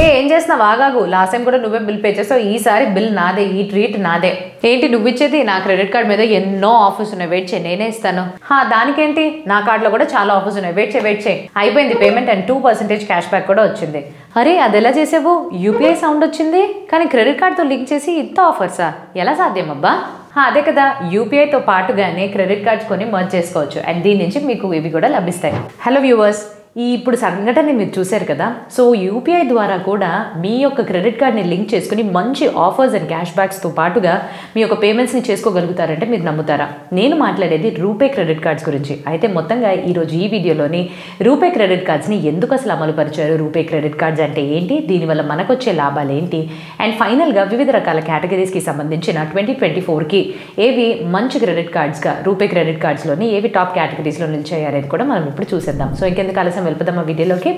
ఏం చేస్తున్నావు? ఆగాగు. లాస్ట్ టైం కూడా నువ్వే బిల్ పే చేసావు, ఈసారి బిల్ నాదే, ఈ ట్రీట్ నాదే. ఏంటి నువ్వు ఇచ్చేది? నా క్రెడిట్ కార్డ్ మీద ఎన్నో ఆఫర్స్ ఉన్నాయి, వెయిట్ చేయి, నేనే ఇస్తాను. దానికేంటి, నా కార్డులో కూడా చాలా ఆఫర్స్ ఉన్నాయి, వెయిట్ చేయి. అయిపోయింది పేమెంట్ అండ్ 2% క్యాష్ బ్యాక్ కూడా వచ్చింది. అరే అది ఎలా చేసావు? యూపీఐ సౌండ్ వచ్చింది కానీ క్రెడిట్ కార్డ్తో లింక్ చేసి ఇంత ఆఫర్సా? ఎలా సాధ్యం అబ్బా? అదే కదా, యూపీఐతో పాటుగానే క్రెడిట్ కార్డ్స్ కొని మర్జ్ చేసుకోవచ్చు అండ్ దీని నుంచి మీకు ఇవి కూడా లభిస్తాయి. హలో వ్యూవర్స్, ఇప్పుడు సంఘటనని మీరు చూశారు కదా. సో యూపీఐ ద్వారా కూడా మీ యొక్క క్రెడిట్ కార్డ్ని లింక్ చేసుకుని మంచి ఆఫర్స్ అండ్ క్యాష్ బ్యాక్స్తో పాటుగా మీ యొక్క పేమెంట్స్ని చేసుకోగలుగుతారంటే మీరు నమ్ముతారా? నేను మాట్లాడేది రూపే క్రెడిట్ కార్డ్స్ గురించి. అయితే మొత్తంగా ఈరోజు ఈ వీడియోలోని రూపే క్రెడిట్ కార్డ్స్ని ఎందుకు అసలు అమలు పరిచారు, రూపే క్రెడిట్ కార్డ్స్ అంటే ఏంటి, దీనివల్ల మనకు వచ్చే లాభాలు ఏంటి, అండ్ ఫైనల్గా వివిధ రకాల కేటగిరీస్కి సంబంధించిన 2024కి ఏవి మంచి క్రెడిట్ కార్డ్స్గా రూపే క్రెడిట్ కార్డ్స్లోని ఏవి టాప్ కేటగిరీస్లో నిలిచాయి అనేది కూడా మనం ఇప్పుడు చూసేద్దాం. సో ఇంకెందుకు ఆలస్యం, వెళ్ళిపోదాం ఆ వీడియోలోకి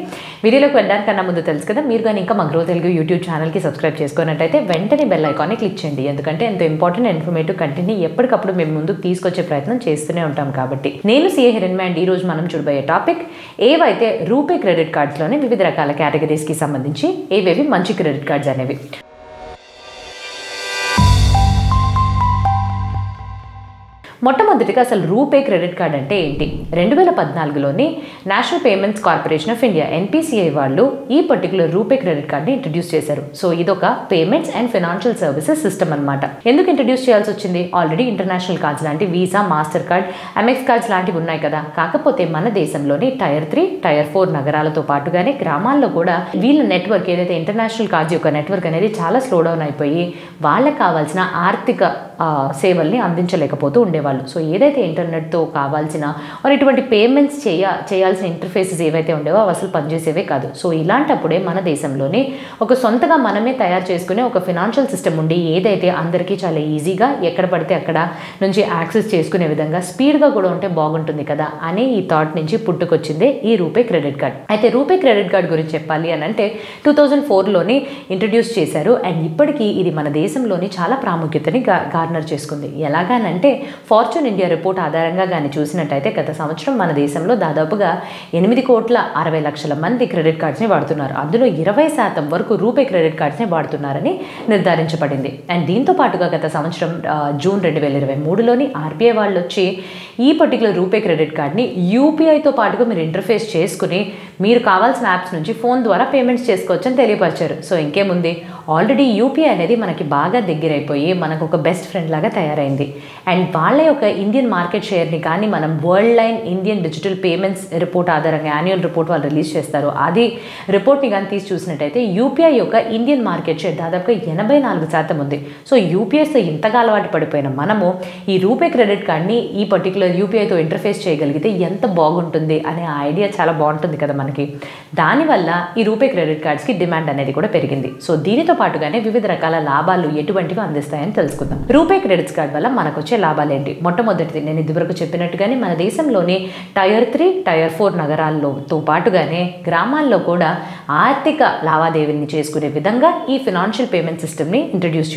వెళ్ళడానికన్నా ముందు తెలుసు కదా, మీరు కానీ ఇంకా మా గ్రో తెలుగు యూట్యూబ్ ఛానల్కి సబ్స్క్రైబ్ చేసుకున్నట్టయితే వెంటనే బెల్ ఐకాన్ని క్లిక్ చేయండి. ఎందుకంటే ఎంతో ఇంపార్టెంట్ ఇన్ఫర్మేటివ్ కంటెంట్ని ఎప్పటికప్పుడు మేము ముందుకు తీసుకొచ్చే ప్రయత్నం చేస్తూనే ఉంటాం కాబట్టి. నేను సిఏ హిరణ్య అండ్ ఈ రోజు మనం చూడబోయే టాపిక్ ఏవైతే రూపే క్రెడిట్ కార్డ్స్లోనే వివిధ రకాల కేటగిరీస్కి సంబంధించి ఏవేవి మంచి క్రెడిట్ కార్డ్స్ అనేవి. మొట్టమొదటిగా అసలు రూపే క్రెడిట్ కార్డ్ అంటే ఏంటి? 2014లోని national payments corporation of India NPCI వాళ్ళు ఈ పర్టికులర్ రూపే క్రెడిట్ కార్డ్ని ఇంట్రడ్యూస్ చేశారు. సో ఇదొక payments and financial services system అనమాట. ఎందుకు ఇంట్రడ్యూస్ చేయాల్సి వచ్చింది? ఆల్రెడీ ఇంటర్నేషనల్ కార్డ్స్ లాంటి Visa, Mastercard, Amex cards లాంటివి ఉన్నాయి కదా. కాకపోతే మన దేశంలోని టైర్ 3, టైర్ 4 నగరాలతో పాటుగానే గ్రామాల్లో కూడా వీళ్ళ నెట్వర్క్ ఏదైతే ఇంటర్నేషనల్ కార్డ్స్ యొక్క నెట్వర్క్ అనేది చాలా స్లో డౌన్ అయిపోయి వాళ్ళకి కావాల్సిన ఆర్థిక సేవల్ని అందించలేకపోతూ ఉండేవాళ్ళు. సో ఏదైతే ఇంటర్నెట్తో కావాల్సిన ఇటువంటి పేమెంట్స్ చేయాల్సిన ఇంటర్ఫేసెస్ ఏవైతే ఉండేవో అవి అసలు పనిచేసేవే కాదు. సో ఇలాంటప్పుడే మన దేశంలోనే ఒక సొంతగా మనమే తయారు చేసుకునే ఒక ఫినాన్షియల్ సిస్టమ్ ఉండి ఏదైతే అందరికీ చాలా ఈజీగా ఎక్కడ పడితే అక్కడ నుంచి యాక్సెస్ చేసుకునే విధంగా స్పీడ్గా కూడా ఉంటే బాగుంటుంది కదా అనే ఈ థాట్ నుంచి పుట్టుకొచ్చిందే ఈ రూపే క్రెడిట్ కార్డ్. అయితే రూపే క్రెడిట్ కార్డ్ గురించి చెప్పాలి అని అంటే 2004లోని ఇంట్రడ్యూస్ చేశారు అండ్ ఇప్పటికీ ఇది మన దేశంలోని చాలా ప్రాముఖ్యతని గార్నర్ చేసుకుంది. ఎలాగానంటే ఫార్చ్యూన్ ఇండియా రిపోర్ట్ ఆధారంగా కానీ చూసినట్టయితే గత సంవత్సరం మన దేశంలో దాదాపుగా 8,60,00,000 మంది క్రెడిట్ కార్డ్స్ని వాడుతున్నారు. అందులో 20% వరకు రూపే క్రెడిట్ కార్డ్స్ని వాడుతున్నారని నిర్ధారించబడింది. అండ్ దీంతో పాటుగా గత సంవత్సరం జూన్ 2023లోని ఆర్బీఐ వాళ్ళు వచ్చి ఈ పర్టికులర్ రూపే క్రెడిట్ కార్డ్ని యూపీఐతో పాటుగా మీరు ఇంటర్ఫేస్ చేసుకుని మీరు కావాల్సిన యాప్స్ నుంచి ఫోన్ ద్వారా పేమెంట్స్ చేసుకోవచ్చు అని తెలియపరిచారు. సో ఇంకేముంది, ఆల్రెడీ యూపీఐ అనేది మనకి బాగా దగ్గరైపోయి మనకు ఒక బెస్ట్ ఫ్రెండ్ లాగా తయారైంది. అండ్ వాళ్ళ యొక్క ఇండియన్ మార్కెట్ షేర్ని కానీ మనం world line Indian digital payments report ఆధారంగా యాన్యువల్ రిపోర్ట్ వాళ్ళు రిలీజ్ చేస్తారు. అది రిపోర్ట్ని కానీ తీసి చూసినట్టయితే యూపీఐ యొక్క ఇండియన్ మార్కెట్ షేర్ దాదాపుగా 84% ఉంది. సో యూపీఐతో ఇంతగా అలవాటు పడిపోయిన మనము ఈ రూపే క్రెడిట్ కార్డ్ని ఈ పర్టికులర్ యూపీఐతో ఇంటర్ఫేస్ చేయగలిగితే ఎంత బాగుంటుంది అనే ఐడియా చాలా బాగుంటుంది కదా మనకి. దానివల్ల ఈ రూపే క్రెడిట్ కార్డ్స్కి డిమాండ్ అనేది కూడా పెరిగింది. సో దీనితో పాటుగానే వివిధ రకాల లాభాలు ఎటువంటివి అందిస్తాయని తెలుసుకుందాం. రూపే క్రెడిట్ కార్డ్ వల్ల మనకు వచ్చే లాభాలు ఏంటి? మొట్టమొదటిది నేను ఇదివరకు చెప్పినట్టుగానే మన దేశంలోని టైర్ 3, టైర్ 4 నగరాల్లోతో పాటుగానే గ్రామాల్లో కూడా ఆర్థిక లావాదేవీల్ని చేసుకునే విధంగా ఈ ఫినాన్షియల్ పేమెంట్ సిస్టమ్ని ఇంట్రడ్యూస్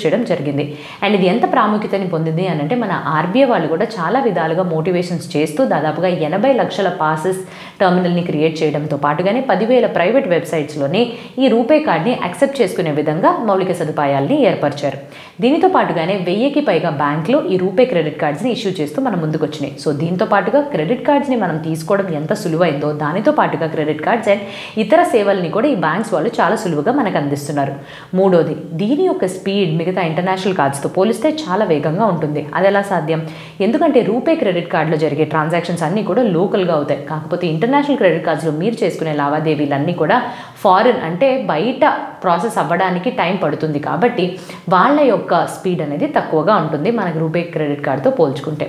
చేయడం జరిగింది. అండ్ ఇది ఎంత ప్రాముఖ్యతని పొందింది అని అంటే మన ఆర్బీఐ వాళ్ళు కూడా చాలా విధాలుగా మోటివేషన్స్ చేస్తూ దాదాపుగా 80 లక్షల పాసెస్ టర్మినల్ని క్రియేట్ చేయడంతో పాటుగానే 10,000 ప్రైవేట్ వెబ్సైట్స్లోని ఈ రూపే కార్డ్ని యాక్సెప్ట్ చేసుకునే విధంగా మౌలిక సదుపాయాల్ని ఏర్పరిచారు. దీనితో పాటుగానే 1000కి పైగా బ్యాంకులు ఈ రూపే క్రెడిట్ కార్డ్స్ని ఇష్యూ చేస్తూ మన ముందుకు వచ్చినాయి. సో దీంతో పాటుగా క్రెడిట్ కార్డ్స్ని మనం తీసుకోవడం ఎంత సులువైందో దానితో పాటుగా క్రెడిట్ కార్డ్స్ అండ్ ఇతర సేవల్ని కూడా ఈ బ్యాంక్స్ వాళ్ళు చాలా సులువుగా మనకు అందిస్తున్నారు. మూడోది, దీని యొక్క స్పీడ్ మిగతా ఇంటర్నేషనల్ కార్డ్స్తో పోలిస్తే చాలా వేగంగా ఉంటుంది. అది ఎలా సాధ్యం? ఎందుకంటే రూపే క్రెడిట్ కార్డులో జరిగే ట్రాన్సాక్షన్స్ అన్నీ కూడా లోకల్గా అవుతాయి. కాకపోతే ఇంటర్నేషనల్ క్రెడిట్ కార్డ్స్లో మీరు చేసుకునే లావాదేవీలన్నీ కూడా ఫారిన్ అంటే బయట ప్రాసెస్ అవ్వడానికి టైం పడుతుంది. కాబట్టి వాళ్ళ యొక్క స్పీడ్ అనేది తక్కువగా ఉంటుంది మనకు రూపే క్రెడిట్ కార్డ్తో పోల్చుకుంటే.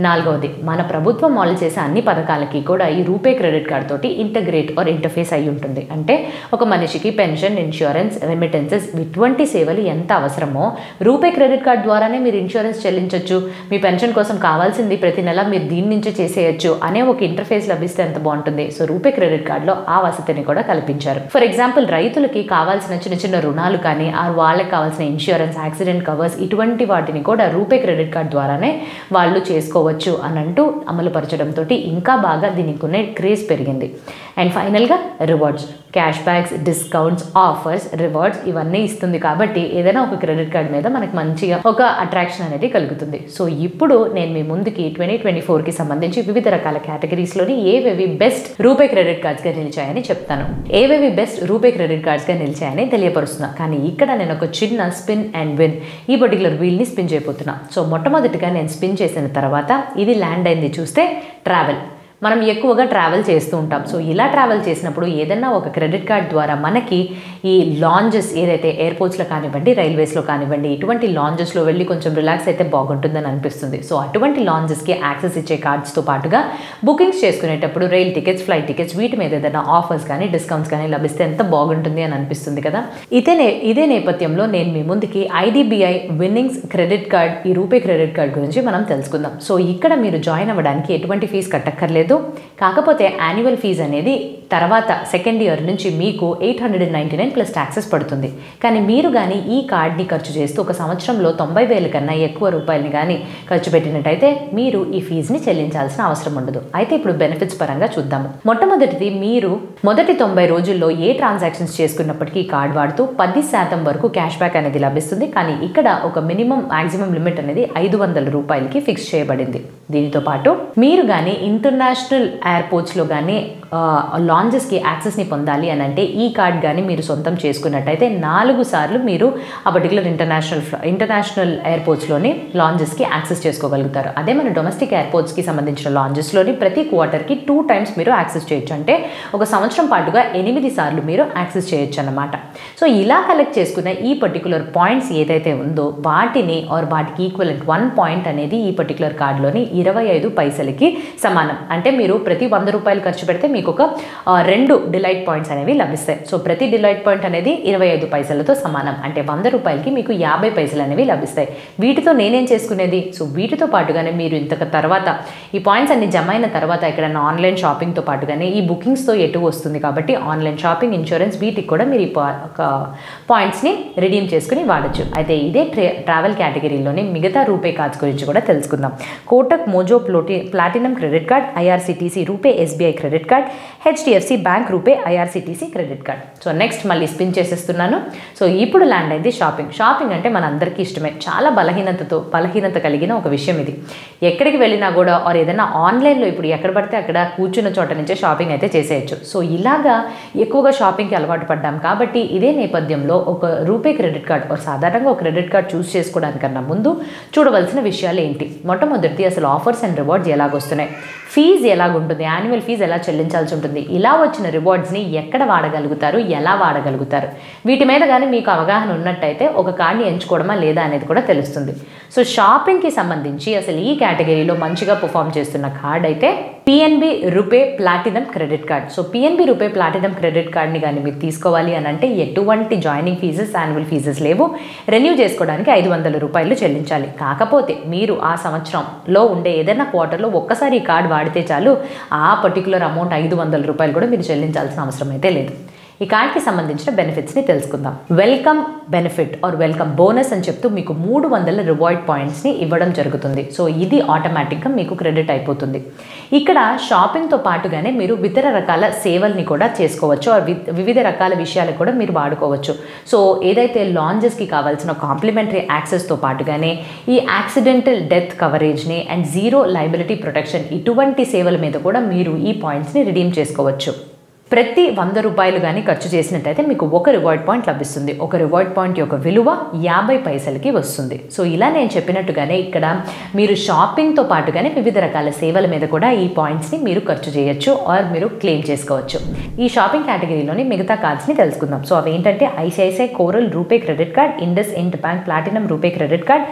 నాలుగవది, మన ప్రభుత్వం అమలు చేసే అన్ని పథకాలకి కూడా ఈ రూపే క్రెడిట్ కార్డ్ తోటి ఇంటర్ఫేస్ అయి ఉంటుంది. అంటే ఒక మనిషికి పెన్షన్, ఇన్సూరెన్స్, రెమిటెన్సెస్ ఇటువంటి సేవలు ఎంత అవసరమో రూపే క్రెడిట్ కార్డ్ ద్వారానే మీరు ఇన్సూరెన్స్ చెల్లించవచ్చు, మీ పెన్షన్ కోసం కావాల్సింది ప్రతి నెల మీరు దీని నుంచే చేసేయచ్చు అనే ఒక ఇంటర్ఫేస్ లభిస్తే ఎంత బాగుంటుంది. సో రూపే క్రెడిట్ కార్డులో ఆ వసతిని కూడా కల్పించారు. ఫర్ ఎగ్జాంపుల్ రైతులకి కావాల్సిన చిన్న చిన్న రుణాలు కానీ వాళ్ళకి కావాల్సిన ఇన్సూరెన్స్, యాక్సిడెంట్ కవర్స్ ఇటువంటి వాటిని కూడా రూపే క్రెడిట్ కార్డ్ ద్వారానే వాళ్ళు చేసుకోవచ్చు అని అంటూ అమలు పరచడంతో ఇంకా బాగా దీనికి ఉన్న క్రేజ్ పెరిగింది. అండ్ ఫైనల్గా rewards, cash backs, discounts, offers, rewards ఇవన్నీ ఇస్తుంది కాబట్టి ఏదైనా ఒక క్రెడిట్ కార్డ్ మీద మనకు మంచిగా ఒక అట్రాక్షన్ అనేది కలుగుతుంది. సో ఇప్పుడు నేను మీ ముందుకి 2024కి సంబంధించి వివిధ రకాల కేటగిరీస్లోని ఏవేవి బెస్ట్ రూపే క్రెడిట్ కార్డ్స్గా నిలిచాయని చెప్తాను. ఏవేవి బెస్ట్ రూపే క్రెడిట్ కార్డ్స్గా నిలిచాయని తెలియపరుస్తున్నా. కానీ ఇక్కడ నేను ఒక చిన్న స్పిన్ అండ్ విన్ ఈ పర్టికులర్ వీల్ని స్పిన్ చేయబోతున్నా. సో మొట్టమొదటిగా నేను స్పిన్ చేసిన తర్వాత ఇది ల్యాండ్ అయింది చూస్తే ట్రావెల్. మనం ఎక్కువగా ట్రావెల్ చేస్తూ ఉంటాం. సో ఇలా ట్రావెల్ చేసినప్పుడు ఏదైనా ఒక క్రెడిట్ కార్డ్ ద్వారా మనకి ఈ లాంజెస్ ఏదైతే ఎయిర్పోర్ట్స్లో కానివ్వండి, రైల్వేస్లో కానివ్వండి, ఇటువంటి లాంజెస్లో వెళ్ళి కొంచెం రిలాక్స్ అయితే బాగుంటుందని అనిపిస్తుంది. సో అటువంటి లాంజెస్కి యాక్సెస్ ఇచ్చే కార్డ్స్తో పాటుగా బుకింగ్స్ చేసుకునేటప్పుడు రైల్ టికెట్స్, ఫ్లైట్ టికెట్స్ వీటి మీద ఏదైనా ఆఫర్స్ కానీ డిస్కౌంట్స్ కానీ లభిస్తే ఎంత బాగుంటుంది అని అనిపిస్తుంది కదా. ఇదే నేపథ్యంలో నేను మీ ముందుకి IDBI విన్నింగ్స్ క్రెడిట్ కార్డ్, ఈ రూపే క్రెడిట్ కార్డ్ గురించి మనం తెలుసుకుందాం. సో ఇక్కడ మీరు జాయిన్ అవ్వడానికి ఎటువంటి ఫీజు కట్టక్కర్లేదు. కాకపోతే యాన్యువల్ ఫీజు అనేది తర్వాత సెకండ్ ఇయర్ నుంచి మీకు 899 ప్లస్ ట్యాక్సెస్ పడుతుంది. కానీ మీరు కానీ ఈ కార్డ్ని ఖర్చు చేస్తూ ఒక సంవత్సరంలో 90,000 కన్నా ఎక్కువ రూపాయలని కానీ ఖర్చు పెట్టినట్టయితే మీరు ఈ ఫీజుని చెల్లించాల్సిన అవసరం ఉండదు. అయితే ఇప్పుడు బెనిఫిట్స్ పరంగా చూద్దాము. మొట్టమొదటిది, మీరు మొదటి 90 రోజుల్లో ఏ ట్రాన్సాక్షన్స్ చేసుకున్నప్పటికీ కార్డ్ వాడుతూ 10% వరకు క్యాష్ బ్యాక్ అనేది లభిస్తుంది. కానీ ఇక్కడ ఒక మ్యాక్సిమం లిమిట్ అనేది 500 రూపాయలకి ఫిక్స్ చేయబడింది. దీనితో పాటు మీరు కానీ ఇంటర్నేషనల్ ఎయిర్పోర్ట్స్లో కానీ లాంజెస్కి యాక్సెస్ని పొందాలి అని అంటే ఈ కార్డ్ కానీ మీరు సొంతం చేసుకున్నట్టయితే 4 సార్లు మీరు ఆ పర్టికులర్ ఇంటర్నేషనల్ ఎయిర్పోర్ట్స్లోని లాంజెస్కి యాక్సెస్ చేసుకోగలుగుతారు. అదే మన డొమెస్టిక్ ఎయిర్పోర్ట్స్కి సంబంధించిన లాంజెస్లోని ప్రతి క్వార్టర్కి 2 టైమ్స్ మీరు యాక్సెస్ చేయొచ్చు. అంటే ఒక సంవత్సరం పాటుగా 8 సార్లు మీరు యాక్సెస్ చేయొచ్చు అన్నమాట. సో ఇలా కలెక్ట్ చేసుకున్న ఈ పర్టికులర్ పాయింట్స్ ఏదైతే ఉందో వాటికి ఈక్వలెంట్ 1 పాయింట్ అనేది ఈ పర్టికులర్ కార్డులోని 25 పైసలకి సమానం. అంటే మీరు ప్రతి 100 రూపాయలు ఖర్చు పెడితే మీకు ఒక 2 డిలైట్ పాయింట్స్ అనేవి లభిస్తాయి. సో ప్రతి డిలైట్ పాయింట్ అనేది 25 పైసలతో సమానం. అంటే 100 రూపాయలకి మీకు 50 పైసలు అనేవి లభిస్తాయి. వీటితో నేనేం చేసుకునేది, సో వీటితో పాటుగానే మీరు తర్వాత ఈ పాయింట్స్ అన్ని జమ అయిన తర్వాత ఇక్కడ ఆన్లైన్ షాపింగ్తో పాటుగానే ఈ బుకింగ్స్తో ఎటు వస్తుంది కాబట్టి ఆన్లైన్ షాపింగ్, ఇన్సూరెన్స్ వీటికి కూడా మీరు ఈ పాయింట్స్ని రిడీమ్ చేసుకుని వాడచ్చు. అయితే ఇదే ట్రావెల్ కేటగిరీలోని మిగతా రూపే కార్డ్స్ గురించి కూడా తెలుసుకుందాం. Kotak Mojo platinum credit card, IRCTC RuPay SBI credit card, HDFC bank RuPay IRCTC credit card. So next మళ్ళీ స్పిన్ చేసేస్తున్నాను. సో ఇప్పుడు ల్యాండ్ అయింది షాపింగ్ అంటే మన అందరికీ ఇష్టమే. చాలా బలహీనత కలిగిన ఒక విషయం ఇది. ఎక్కడికి వెళ్ళినా కూడా ఏదైనా ఆన్లైన్లో ఇప్పుడు ఎక్కడ పడితే అక్కడ కూర్చున్న చోట నుంచే షాపింగ్ అయితే చేసేయచ్చు. సో ఇలాగా ఎక్కువగా షాపింగ్కి అలవాటు పడ్డాం కాబట్టి ఇదే నేపథ్యంలో ఒక రూపే క్రెడిట్ కార్డ్ సాధారణంగా ఒక క్రెడిట్ కార్డ్ చూస్ చేసుకోవడానికన్నా ముందు చూడవలసిన విషయాలు ఏంటి? మొట్టమొదటి అసలు ఆఫర్స్ అండ్ రివార్డ్స్ ఎలాగొస్తున్నాయి, ఫీజు ఎలాగుంటుంది, యాన్యువల్ ఫీజు ఎలా చెల్లించాల్సి ఉంటుంది, ఇలా వచ్చిన రివార్డ్స్ని ఎక్కడ వాడగలుగుతారు, ఎలా వాడగలుగుతారు, వీటి మీద కానీ మీకు అవగాహన ఉన్నట్టయితే ఒక కార్డ్ని ఎంచుకోవడమా లేదా అనేది కూడా తెలుస్తుంది. సో షాపింగ్కి సంబంధించి అసలు ఈ కేటగిరీలో మంచిగా పర్ఫామ్ చేస్తున్న కార్డ్ అయితే PNB RuPay platinum credit card. So PNB RuPay platinum credit కార్డ్ని కానీ మీరు తీసుకోవాలి అని అంటే ఎటువంటి జాయినింగ్ ఫీజెస్, యాన్యువల్ ఫీజెస్ లేవు. రెన్యూ చేసుకోవడానికి 500 రూపాయలు చెల్లించాలి. కాకపోతే మీరు ఆ సంవత్సరంలో ఉండే ఏదైనా క్వార్టర్లో ఒక్కసారి ఈ కార్డ్ వాడితే చాలు, ఆ పర్టికులర్ అమౌంట్ 500 రూపాయలు కూడా మీరు చెల్లించాల్సిన అవసరం అయితే లేదు. ఈ కార్డ్కి సంబంధించిన బెనిఫిట్స్ని తెలుసుకుందాం. వెల్కమ్ బెనిఫిట్ వెల్కమ్ బోనస్ అని చెప్తూ మీకు 300 రివార్డ్ పాయింట్స్ని ఇవ్వడం జరుగుతుంది. సో ఇది ఆటోమేటిక్గా మీకు క్రెడిట్ అయిపోతుంది. ఇక్కడ షాపింగ్తో పాటుగానే మీరు ఇతర రకాల సేవల్ని కూడా చేసుకోవచ్చు, వివిధ రకాల విషయాలు కూడా మీరు వాడుకోవచ్చు. సో ఏదైతే లాంజెస్కి కావాల్సిన కాంప్లిమెంటరీ యాక్సెస్తో పాటుగానే ఈ యాక్సిడెంటల్ డెత్ కవరేజ్ని అండ్ జీరో లయబిలిటీ ప్రొటెక్షన్ ఇటువంటి సేవల మీద కూడా మీరు ఈ పాయింట్స్ని రిడీమ్ చేసుకోవచ్చు. ప్రతి 100 రూపాయలు కానీ ఖర్చు చేసినట్టయితే మీకు ఒక రివార్డ్ పాయింట్ లభిస్తుంది. ఒక రివార్డ్ పాయింట్ యొక్క విలువ 50 పైసలకి వస్తుంది. సో ఇలా నేను చెప్పినట్టుగానే ఇక్కడ మీరు షాపింగ్తో పాటుగానే వివిధ రకాల సేవల మీద కూడా ఈ పాయింట్స్ని మీరు ఖర్చు చేయొచ్చు మీరు క్లెయిమ్ చేసుకోవచ్చు. ఈ షాపింగ్ కేటగిరీలోని మిగతా కార్డ్స్ని తెలుసుకుందాం. సో అవి ఏంటంటే ICICI Coral RuPay credit card, IndusInd bank platinum RuPay credit card,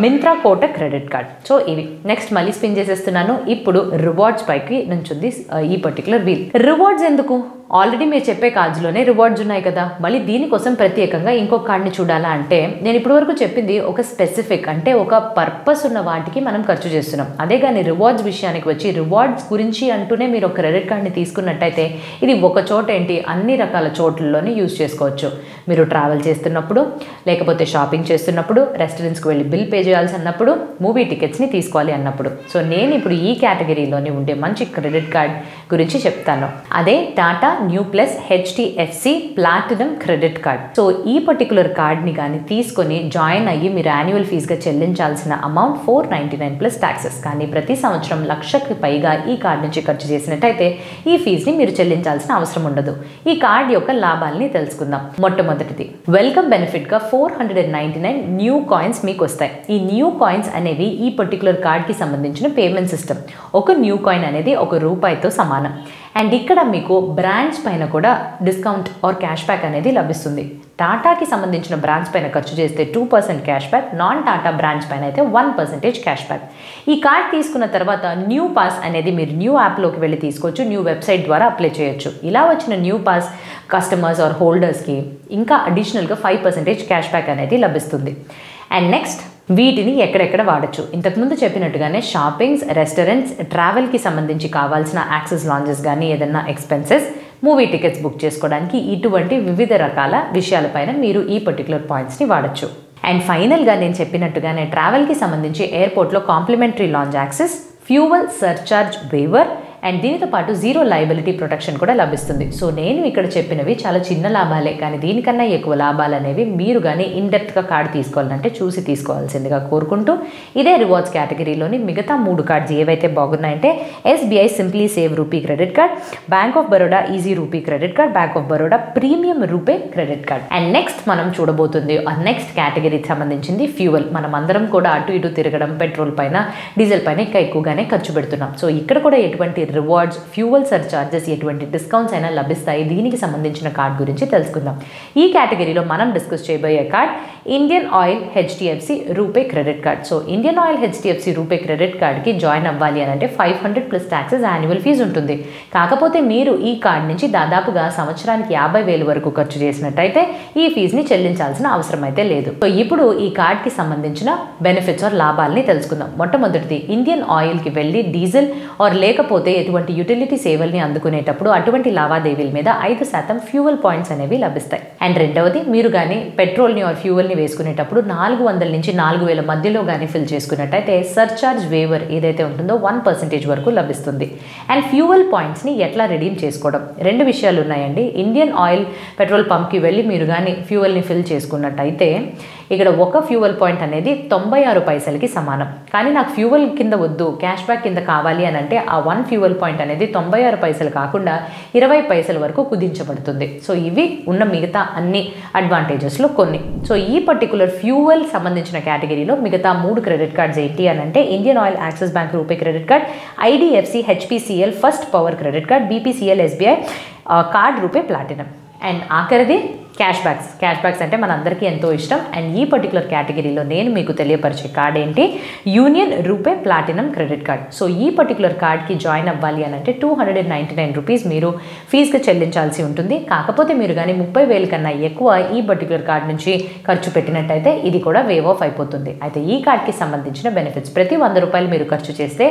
Myntra Kotak credit card. So ఇవి నెక్స్ట్ మళ్ళీ స్పిన్ చేసేస్తున్నాను. ఇప్పుడు రివార్డ్స్ పైకి నుంచుంది ఈ పర్టికులర్ వీల్. రివార్డ్స్ ఎందుకు? ఆల్రెడీ మీరు చెప్పే కార్డ్స్లోనే రివార్డ్స్ ఉన్నాయి కదా, మళ్ళీ దీనికోసం ప్రత్యేకంగా ఇంకొక కార్డ్ని చూడాలా అంటే నేను ఇప్పటివరకు చెప్పింది ఒక స్పెసిఫిక్ అంటే ఒక పర్పస్ ఉన్న వాటికి మనం ఖర్చు చేస్తున్నాం. అదే కానీ రివార్డ్స్ విషయానికి వచ్చి రివార్డ్స్ గురించి అంటూనే మీరు ఒక క్రెడిట్ కార్డ్ని తీసుకున్నట్టయితే ఇది ఒక చోట ఏంటి అన్ని రకాల చోట్లలోనే యూజ్ చేసుకోవచ్చు. మీరు ట్రావెల్ చేస్తున్నప్పుడు, లేకపోతే షాపింగ్ చేస్తున్నప్పుడు, రెస్టారెంట్స్కి వెళ్ళి బిల్ పే చేయాల్సి అన్నప్పుడు, మూవీ టికెట్స్ని తీసుకోవాలి అన్నప్పుడు. సో నేను ఇప్పుడు ఈ కేటగిరీలోనే ఉండే మంచి క్రెడిట్ కార్డ్ గురించి చెప్తాను. అదే Tata new plus HDFC platinum credit card. So ఈ పర్టికులర్ కార్డ్ని కానీ తీసుకొని జాయిన్ అయ్యి మీరు యాన్యువల్ ఫీజ్గా చెల్లించాల్సిన అమౌంట్ 499 ప్లస్ ట్యాక్సెస్. కానీ ప్రతి సంవత్సరం 1,00,000కి పైగా ఈ కార్డ్ నుంచి ఖర్చు చేసినట్టయితే ఈ ఫీజ్ని మీరు చెల్లించాల్సిన అవసరం ఉండదు. ఈ కార్డ్ యొక్క లాభాలని తెలుసుకుందాం. మొట్టమొదటిది వెల్కమ్ బెనిఫిట్గా 499 న్యూ కాయిన్స్ మీకు వస్తాయి. ఈ న్యూ కాయిన్స్ అనేవి ఈ పర్టికులర్ కార్డ్కి సంబంధించిన పేమెంట్ సిస్టమ్. ఒక న్యూ కాయిన్ అనేది ₹1తో సమానం. అండ్ ఇక్కడ మీకు బ్రాండ్స్ పైన కూడా డిస్కౌంట్ ఆర్ క్యాష్ బ్యాక్ అనేది లభిస్తుంది. టాటాకి సంబంధించిన బ్రాండ్స్ పైన ఖర్చు చేస్తే 2% cash back, non Tata brands పైన అయితే 1% క్యాష్ బ్యాక్. ఈ కార్డ్ తీసుకున్న తర్వాత న్యూ పాస్ అనేది మీరు న్యూ యాప్లోకి వెళ్ళి తీసుకోవచ్చు, న్యూ వెబ్సైట్ ద్వారా అప్లై చేయొచ్చు. ఇలా వచ్చిన న్యూ పాస్ కస్టమర్స్ ఆర్ హోల్డర్స్కి ఇంకా అడిషనల్గా 5% క్యాష్ బ్యాక్ అనేది లభిస్తుంది. అండ్ నెక్స్ట్ వీటిని ఎక్కడెక్కడ వాడచ్చు? ఇంతకుముందు చెప్పినట్టుగానే షాపింగ్స్, రెస్టారెంట్స్, ట్రావెల్కి సంబంధించి కావాల్సిన యాక్సెస్ లాంజెస్ కానీ ఏదైనా ఎక్స్పెన్సెస్, మూవీ టికెట్స్ బుక్ చేసుకోవడానికి ఇటువంటి వివిధ రకాల విషయాలపైన మీరు ఈ పర్టికులర్ పాయింట్స్ని వాడచ్చు. అండ్ ఫైనల్గా నేను చెప్పినట్టుగానే ట్రావెల్కి సంబంధించి ఎయిర్పోర్ట్లో complimentary lounge access, fuel surcharge waiver and దీనితో పాటు జీరో లయబిలిటీ ప్రొటెక్షన్ కూడా లభిస్తుంది. సో నేను ఇక్కడ చెప్పినవి చాలా చిన్న లాభాలే, కానీ దీనికన్నా ఎక్కువ లాభాలు అనేవి మీరు కానీ ఇన్డెప్త్గా కార్డు తీసుకోవాలంటే చూసి తీసుకోవాల్సిందిగా కోరుకుంటూ, ఇదే రివార్డ్స్ కేటగిరీలోని మిగతా 3 కార్డ్స్ ఏవైతే బాగున్నాయంటే SBI simply save rupee credit card, bank of Baroda easy rupee credit card, bank of Baroda premium RuPay credit card. And next మనం చూడబోతుంది నెక్స్ట్ కేటగిరీకి సంబంధించింది ఫ్యూవల్. మనం అందరం కూడా అటు ఇటు తిరగడం, పెట్రోల్ పైన, డీజిల్ పైన ఇంకా ఎక్కువగానే ఖర్చు పెడుతున్నాం. సో ఇక్కడ కూడా ఎటువంటి రివార్డ్స్, ఫ్యూవల్ సర్చార్జెస్, ఎటువంటి డిస్కౌంట్స్ అయినా లభిస్తాయి. దీనికి సంబంధించిన కార్డ్ గురించి తెలుసుకుందాం. ఈ కేటగిరీలో మనం డిస్కస్ చేయబోయే card Indian oil HDFC RuPay credit card. So Indian oil HDFC RuPay credit కార్డ్కి జాయిన్ అవ్వాలి అని అంటే 500 ప్లస్ ట్యాక్సెస్ యాన్యువల్ ఫీజు ఉంటుంది. కాకపోతే మీరు ఈ కార్డ్ నుంచి దాదాపుగా సంవత్సరానికి 50,000 వరకు ఖర్చు చేసినట్టయితే ఈ ఫీజుని చెల్లించాల్సిన అవసరం అయితే లేదు. సో ఇప్పుడు ఈ కార్డ్కి సంబంధించిన బెనిఫిట్స్ ఆర్ లాభాలని తెలుసుకుందాం. మొట్టమొదటిది ఇండియన్ ఆయిల్కి వెళ్ళి డీజిల్ ఆర్ లేకపోతే ఎటువంటి యుటిలిటీ సేవల్ని అందుకునేటప్పుడు అటువంటి లావాదేవీల మీద 5% ఫ్యూవల్ పాయింట్స్ అనేవి లభిస్తాయి. అండ్ రెండవది మీరు కానీ పెట్రోల్ని ఆర్ ఫ్యూవల్ని వేసుకునేటప్పుడు 400 నుంచి 4,000 మధ్యలో కానీ ఫిల్ చేసుకున్నట్టయితే సర్చార్జ్ వేవర్ ఏదైతే ఉంటుందో 1% వరకు లభిస్తుంది. అండ్ ఫ్యూవల్ పాయింట్స్ని ఎట్లా రిడీమ్ చేసుకోవడం? 2 విషయాలు ఉన్నాయండి. ఇండియన్ ఆయిల్ పెట్రోల్ పంప్కి వెళ్ళి మీరు కానీ ఫ్యూవల్ని ఫిల్ చేసుకున్నట్టయితే ఇక్కడ ఒక ఫ్యూవల్ పాయింట్ అనేది 96 పైసలకి సమానం. కానీ నాకు ఫ్యూవల్ కింద వద్దు, క్యాష్ బ్యాక్ కింద కావాలి అని అంటే ఆ 1 ఫ్యూవల్ పాయింట్ అనేది 96 పైసలు కాకుండా 20 పైసల వరకు కుదించబడుతుంది. సో ఇవి ఉన్న మిగతా అన్ని అడ్వాంటేజెస్లో కొన్ని. సో ఈ పర్టికులర్ ఫ్యూవల్ సంబంధించిన కేటగిరీలో మిగతా 3 క్రెడిట్ కార్డ్స్ ఏంటి అని అంటే Indian Oil Axis bank RuPay credit card, IDFC HPCL first power credit card, BPCL SBI card RuPay platinum. And ఆఖరిది క్యాష్ బ్యాక్స్ అంటే మనందరికీ ఎంతో ఇష్టం. అండ్ ఈ పర్టికులర్ కేటగిరీలో నేను మీకు తెలియపరిచే కార్డ్ ఏంటి? Union RuPay platinum credit card. So ఈ పర్టికులర్ కార్డ్కి జాయిన్ అవ్వాలి అని అంటే 299 రూపీస్ మీరు ఫీజుగా చెల్లించాల్సి ఉంటుంది. కాకపోతే మీరు కానీ 30,000 కన్నా ఎక్కువ ఈ పర్టికులర్ కార్డ్ నుంచి ఖర్చు పెట్టినట్టయితే ఇది కూడా వేవ్ ఆఫ్ అయిపోతుంది. అయితే ఈ కార్డ్కి సంబంధించిన బెనిఫిట్స్ ప్రతి 100 రూపాయలు మీరు ఖర్చు చేస్తే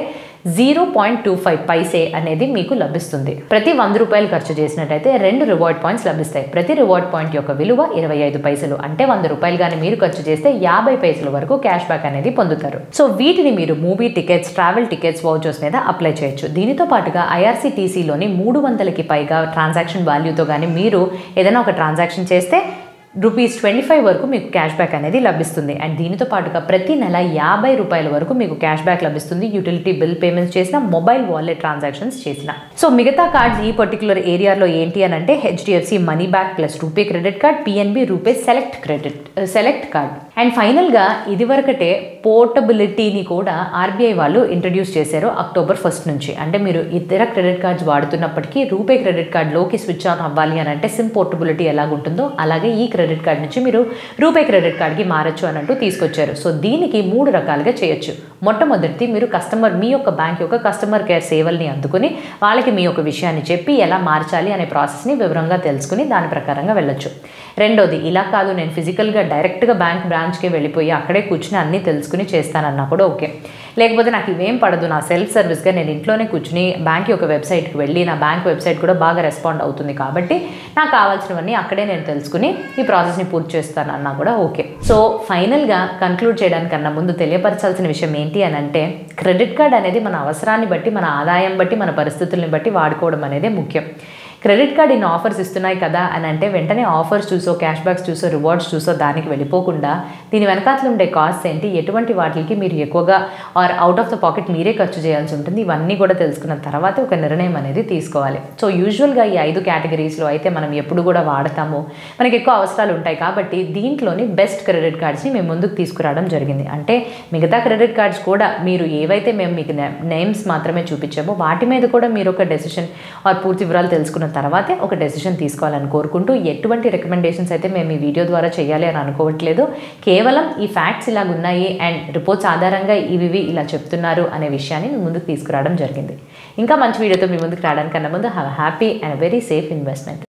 0.25 పైసే అనేది మీకు లభిస్తుంది. ప్రతి 100 రూపాయలు ఖర్చు చేసినట్టయితే 2 రివార్డ్ పాయింట్స్ లభిస్తాయి. ప్రతి రివార్డ్ పాయింట్ యొక్క విలువ 25 పైసలు. అంటే 100 రూపాయలు కానీ మీరు ఖర్చు చేస్తే 50 పైసల వరకు క్యాష్ బ్యాక్ అనేది పొందుతారు. సో వీటిని మీరు movie tickets, travel tickets, vouchers మీద అప్లై చేయొచ్చు. దీనితో పాటుగా IRCTCలోని 300కి పైగా ట్రాన్సాక్షన్ వాల్యూతో కానీ మీరు ఏదైనా ఒక ట్రాన్సాక్షన్ చేస్తే ₹25 వరకు మీకు క్యాష్ బ్యాక్ అనేది లభిస్తుంది. అండ్ దీనితో పాటుగా ప్రతి నెల 50 రూపాయల వరకు మీకు క్యాష్ బ్యాక్ లభిస్తుంది యుటిలిటీ బిల్ పేమెంట్స్ చేసిన, మొబైల్ వాలెట్ ట్రాన్సాక్షన్స్ చేసిన. సో మిగతా కార్డ్స్ ఈ పర్టికులర్ ఏరియాలో ఏంటి అని అంటే HDFC money back plus RuPay credit card, PNB RuPay select card. And ఫైనల్గా ఇదివరకటే పోర్టబిలిటీని కూడా ఆర్బీఐ వాళ్ళు ఇంట్రడ్యూస్ చేశారు అక్టోబర్ 1 నుంచి. అంటే మీరు ఇతర క్రెడిట్ కార్డ్స్ వాడుతున్నప్పటికీ రూపే క్రెడిట్ కార్డ్లోకి స్విచ్ ఆన్ అవ్వాలి అని అంటే సిమ్ పోర్టబిలిటీ ఎలాగుంటుందో అలాగే ఈ క్రెడిట్ కార్డ్ నుంచి మీరు రూపే క్రెడిట్ కార్డ్కి మారచ్చు అని అంటూ తీసుకొచ్చారు. సో దీనికి 3 రకాలుగా చేయొచ్చు. మొట్టమొదటి మీరు మీ యొక్క బ్యాంక్ యొక్క కస్టమర్ కేర్ సేవల్ని అందుకుని వాళ్ళకి మీ యొక్క విషయాన్ని చెప్పి ఎలా మార్చాలి అనే ప్రాసెస్ని వివరంగా తెలుసుకుని దాని ప్రకారంగా వెళ్ళొచ్చు. రెండోది ఇలా కాదు, నేను ఫిజికల్గా డైరెక్ట్గా బ్రాంచ్కి వెళ్ళిపోయి అక్కడే కూర్చుని అన్నీ తెలుసుకుని చేస్తానన్నా కూడా ఓకే. లేకపోతే నాకు ఇవేం పడదు, నా సెల్ఫ్ సర్వీస్గా నేను ఇంట్లోనే కూర్చుని బ్యాంక్ యొక్క వెబ్సైట్కి వెళ్ళి నా బ్యాంక్ వెబ్సైట్ కూడా బాగా రెస్పాండ్ అవుతుంది కాబట్టి నాకు కావాల్సినవన్నీ అక్కడే నేను తెలుసుకుని ఈ ప్రాసెస్ని పూర్తి చేస్తానన్నా కూడా ఓకే. సో ఫైనల్గా కన్క్లూడ్ చేయడానికన్నా ముందు తెలియపరచాల్సిన విషయం ఏంటి అని అంటే క్రెడిట్ కార్డ్ అనేది మన అవసరాన్ని బట్టి, మన ఆదాయం బట్టి, మన పరిస్థితుల్ని బట్టి వాడుకోవడం అనేది ముఖ్యం. క్రెడిట్ కార్డ్ ఇన్ని ఆఫర్స్ ఇస్తున్నాయి కదా అని అంటే వెంటనే ఆఫర్స్ చూసో, క్యాష్ బ్యాక్స్ చూసో, రివార్డ్స్ చూసో దానికి వెళ్ళిపోకుండా దీని వెనకాతలు ఉండే కాస్ట్ ఏంటి, ఎటువంటి వాటికి మీరు ఎక్కువగా or out of the pocket మీరే ఖర్చు చేయాల్సి ఉంటుంది, ఇవన్నీ కూడా తెలుసుకున్న తర్వాత ఒక నిర్ణయం అనేది తీసుకోవాలి. సో యూజువల్గా ఈ 5 కేటగిరీస్లో అయితే మనం ఎప్పుడు కూడా వాడతాము, మనకి ఎక్కువ అవసరాలు ఉంటాయి కాబట్టి దీంట్లోని బెస్ట్ క్రెడిట్ కార్డ్స్ని మేము ముందుకు తీసుకురావడం జరిగింది. అంటే మిగతా క్రెడిట్ కార్డ్స్ కూడా మీరు ఏవైతే మేము మీకు నేమ్స్ మాత్రమే చూపించామో వాటి మీద కూడా మీరు ఒక డెసిషన్ ఆర్ పూర్తి వివరాలు తెలుసుకున్న తర్వాతే ఒక డెసిషన్ తీసుకోవాలని కోరుకుంటూ ఎటువంటి రికమెండేషన్స్ అయితే మేము ఈ వీడియో ద్వారా చేయాలి అని అనుకోవట్లేదు. కేవలం ఈ ఫ్యాక్ట్స్ ఇలాగ ఉన్నాయి అండ్ రిపోర్ట్స్ ఆధారంగా ఇవి ఇలా చెప్తున్నారు అనే విషయాన్ని మీ ముందుకు తీసుకురావడం జరిగింది. ఇంకా మంచి వీడియోతో మీ ముందుకు రావడానికన్నా ముందు have happy and very safe investment.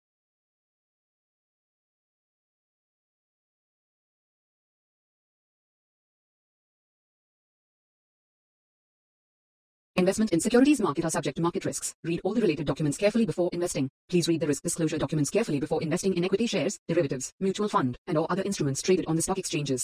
Investment in securities market are subject to market risks. Read all the related documents carefully before investing. Please read the risk disclosure documents carefully before investing in equity shares, derivatives, mutual fund, and or other instruments traded on the stock exchanges.